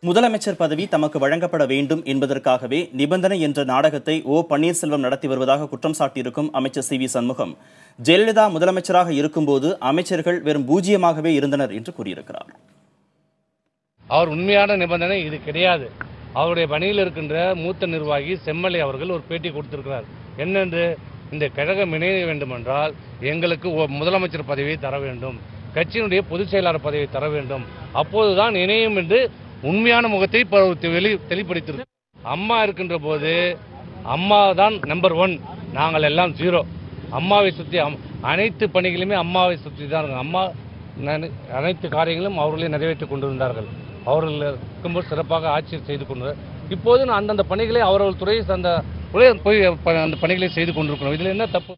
முதலமைச்சர் பதவி தமக்கு வழங்கப்பட வேண்டும் என்பதற்காகவே நிபந்தனை என்ற நாடகத்தை ஓ பன்னீர்செல்வம் நடத்தி வருவதாக குற்றம் சாட்டியிருக்கும் அமைச்சர் சி வி சண்முகம், ஜெயலலிதா முதலமைச்சராக இருக்கும்போது அமைச்சர்கள் வெறும் பூஜ்ஜியமாகவே இருந்தனர் என்று கூறியிருக்கிறார். அவர் உண்மையான நிபந்தனை இது கிடையாது. அவருடைய பணியில் இருக்கின்ற மூத்த நிர்வாகி செம்மலை அவர்கள் ஒரு பேட்டி கொடுத்திருக்கிறார். என்னென்று, இந்த கழகம் இணைய வேண்டுமென்றால் எங்களுக்கு முதலமைச்சர் பதவியை தர வேண்டும், கட்சியினுடைய பொதுச் செயலாளர் பதவியை தர வேண்டும், அப்போதுதான் இணையும் என்று உண்மையான முகத்தை தெளிப்படுத்தியிருக்கிறார். அம்மா இருக்கின்ற போது அம்மா தான் நம்பர் 1, நாங்கள் எல்லாம் 0. அம்மாவை சுற்றி அனைத்து பணிகளுமே அம்மாவை சுற்றி தான். அம்மா அனைத்து காரியங்களும் அவர்களே நிறைவேற்றிக் கொண்டிருந்தார்கள். அவர்கள் இருக்கும்போது சிறப்பாக ஆட்சி செய்து கொண்டார். இப்போது அந்தந்த பணிகளை அவர்கள் துறையை போய் அந்த பணிகளை செய்து கொண்டிருக்கிறோம். இதில் என்ன தப்பு?